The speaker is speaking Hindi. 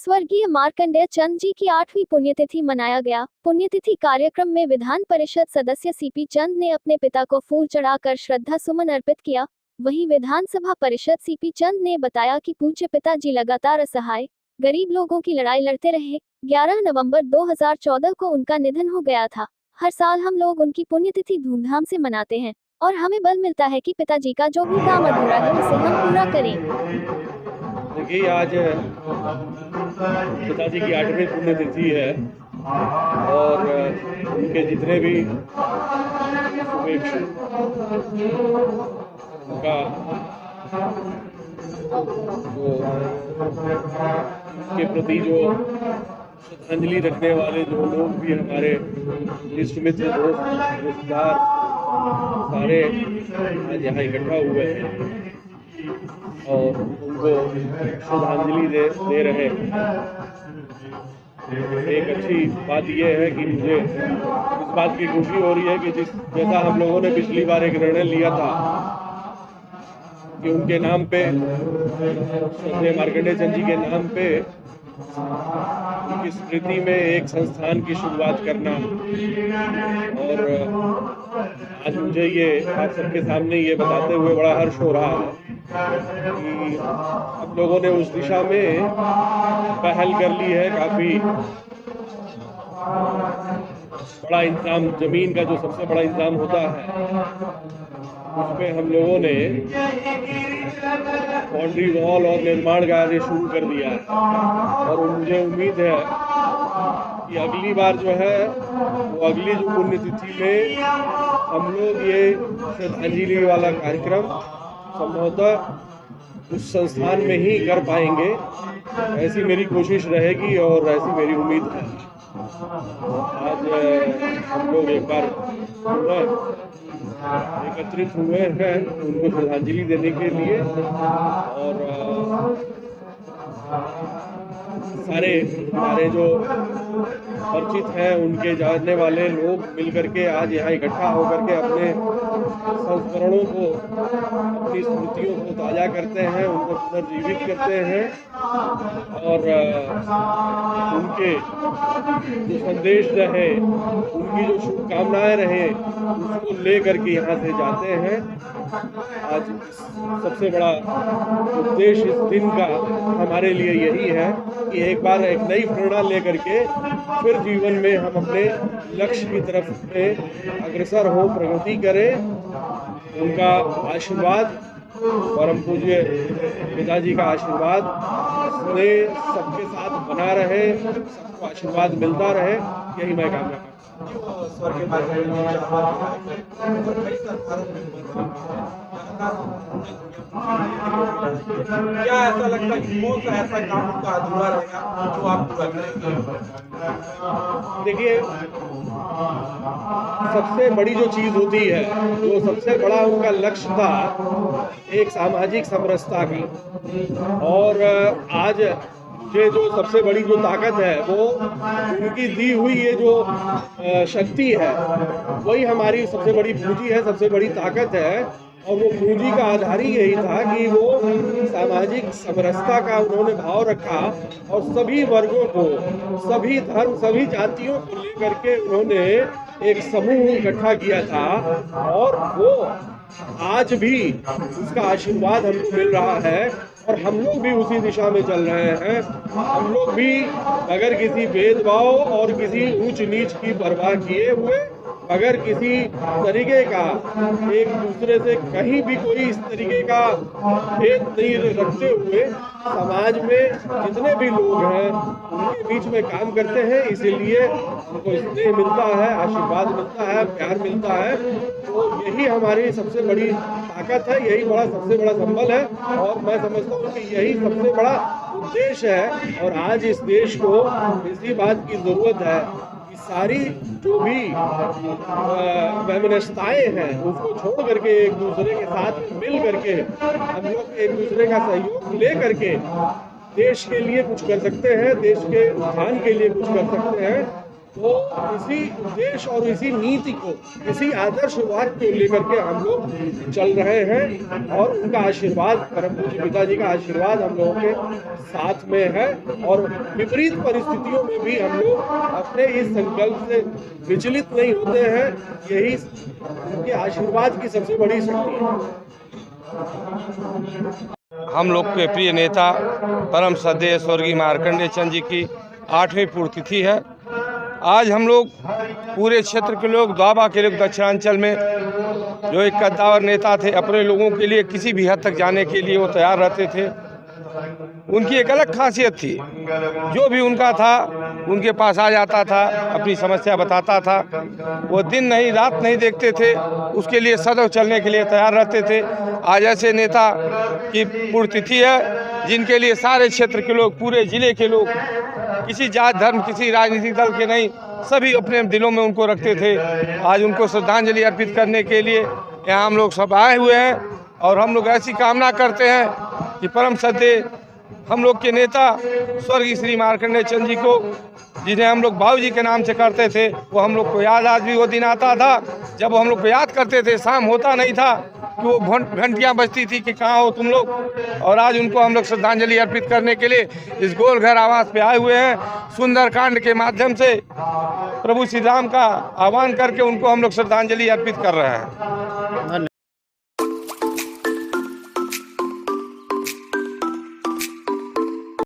स्वर्गीय मार्कंडेय चंद जी की 8वीं पुण्यतिथि मनाया गया। पुण्यतिथि कार्यक्रम में विधान परिषद सदस्य सीपी चंद ने अपने पिता को फूल चढ़ाकर श्रद्धा सुमन अर्पित किया। वहीं विधानसभा परिषद सीपी चंद ने बताया कि पूज्य पिताजी लगातार असहाय गरीब लोगों की लड़ाई लड़ते रहे। 11 नवंबर 2014 को उनका निधन हो गया था। हर साल हम लोग उनकी पुण्यतिथि धूमधाम से मनाते हैं और हमें बल मिलता है कि पिताजी का जो भी काम अधूरा है उसे हम पूरा करें। देखिए, आज पिताजी की 8वीं पुण्यतिथि है और उनके जितने भी शुभेच्छु उनका के प्रति जो श्रद्धांजलि रखने वाले जो लोग भी हमारे इष्ट मित्र दोस्त रिश्तेदार सारे आज यहाँ इकट्ठा हुए हैं और उनको श्रद्धांजलि दे रहे हैं। एक अच्छी बात यह है कि मुझे इस बात की खुशी हो रही है कि जैसा हम लोगों ने पिछली बार एक निर्णय लिया था कि उनके नाम पे, श्रद्धेय मार्कंडेय चंद जी के नाम पे उनकी स्मृति में एक संस्थान की शुरुआत करना, और आज मुझे ये आप सबके सामने ये बताते हुए बड़ा हर्ष हो रहा है कि आप लोगों ने उस दिशा में पहल कर ली है। काफ़ी बड़ा इंतजाम, जमीन का जो सबसे बड़ा इंतजाम होता है उसमें हम लोगों ने बाउंड्री वॉल और निर्माण कार्य शुरू कर दिया है और मुझे उम्मीद है कि अगली बार जो है वो अगली जो पुण्यतिथि में हम लोग ये श्रद्धांजलि वाला कार्यक्रम संभवतः उस संस्थान में ही कर पाएंगे। ऐसी मेरी कोशिश रहेगी और ऐसी मेरी उम्मीद है। आज हम लोग एक बार एकत्रित हुए हैं उनको श्रद्धांजलि देने के लिए और सारे हमारे जो परिचित हैं, उनके जानने वाले लोग मिलकर के आज यहाँ इकट्ठा होकर के अपने संस्मरणों को, अपनी स्मृतियों को ताज़ा करते हैं, उनको पुनर्जीवित करते हैं और उनके जो संदेश रहे, उनकी जो शुभकामनाएं रहे, उसको ले करके यहाँ से जाते हैं। आज सबसे बड़ा उद्देश्य इस दिन का हमारे लिए यही है कि एक बार एक नई प्रेरणा लेकर के फिर जीवन में हम अपने लक्ष्य की तरफ में अग्रसर हो, प्रगति करें। उनका आशीर्वाद, परम पूज्य पिताजी का आशीर्वाद सबके साथ बना रहे, सबको आशीर्वाद मिलता रहे, यही मैं कामना करता हूँ। स्वर्गीय मार्कंडेय क्या ऐसा लगता है कि कौन सा ऐसा काम उनका अधूरा रहेगा जो आप पूरा करेंगे? देखिए, सबसे बड़ी जो चीज होती है, जो सबसे बड़ा उनका लक्ष्य था, एक सामाजिक समरसता का, और आज ये जो सबसे बड़ी जो ताकत है वो उनकी दी हुई ये जो शक्ति है, वही हमारी सबसे बड़ी पूंजी है, सबसे बड़ी ताकत है। और वो पूंजी का आधार ही यही था कि वो सामाजिक समरसता का उन्होंने भाव रखा और सभी वर्गों को, सभी धर्म, सभी जातियों को लेकर के उन्होंने एक समूह इकट्ठा किया था और वो आज भी उसका आशीर्वाद हमको मिल रहा है और हम लोग भी उसी दिशा में चल रहे हैं। हम लोग भी अगर किसी भेदभाव और किसी ऊंच नीच की परवाह किए हुए, अगर किसी तरीके का एक दूसरे से कहीं भी कोई इस तरीके का भेद नहीं रखते हुए समाज में जितने भी लोग हैं उनके बीच में काम करते हैं, इसीलिए उनको स्नेह मिलता है, आशीर्वाद मिलता है, प्यार मिलता है। तो यही हमारी सबसे बड़ी ताकत है, यही सबसे बड़ा संबल है और मैं समझता हूँ कि यही सबसे बड़ा उद्देश्य है। और आज इस देश को इसी बात की ज़रूरत है कि सारी जो भी वैमनस्यताएं हैं उसको छोड़ करके एक दूसरे के साथ मिल करके हम लोग एक दूसरे का सहयोग ले करके देश के लिए कुछ कर सकते हैं, देश के उत्थान के लिए कुछ कर सकते हैं। तो इसी उद्देश्य और इसी नीति को, इसी आदर्शवाद को लेकर के हम लोग चल रहे हैं और उनका आशीर्वाद, परम पूज्य पिताजी का आशीर्वाद हम लोगों के साथ में है। और विपरीत परिस्थितियों में भी हम लोग अपने इस संकल्प से विचलित नहीं होते हैं। यही उनके आशीर्वाद की सबसे बड़ी शक्ति है। हम लोग के प्रिय नेता परम श्रद्धेय स्वर्गीय मार्कंडेय चंद जी की 8वीं पुण्यतिथि है। आज हम लोग पूरे क्षेत्र के लोग, द्वाबा के लोग, दक्षिणांचल में जो एक कद्दावर नेता थे, अपने लोगों के लिए किसी भी हद तक जाने के लिए वो तैयार रहते थे। उनकी एक अलग खासियत थी, जो भी उनका था उनके पास आ जाता था, अपनी समस्या बताता था। वो दिन नहीं रात नहीं देखते थे, उसके लिए सदैव चलने के लिए तैयार रहते थे। आज ऐसे नेता की पुण्यतिथि है जिनके लिए सारे क्षेत्र के लोग, पूरे जिले के लोग, किसी जात धर्म, किसी राजनीतिक दल के नहीं, सभी अपने दिलों में उनको रखते थे। आज उनको श्रद्धांजलि अर्पित करने के लिए यहाँ हम लोग सब आए हुए हैं और हम लोग ऐसी कामना करते हैं कि परम श्रद्धेय हम लोग के नेता स्वर्गीय श्री मार्कंडेय चंद जी को, जिन्हें हम लोग बाबू जी के नाम से करते थे, वो हम लोग को याद, आज भी वो दिन आता था जब वो हम लोग को याद करते थे। शाम होता नहीं था कि वो घंटियाँ बजती थी कि कहाँ हो तुम लोग। और आज उनको हम लोग श्रद्धांजलि अर्पित करने के लिए इस गोल घर आवास पे आए हुए हैं। सुंदरकांड के माध्यम से प्रभु श्री राम का आह्वान करके उनको हम लोग श्रद्धांजलि अर्पित कर रहे हैं।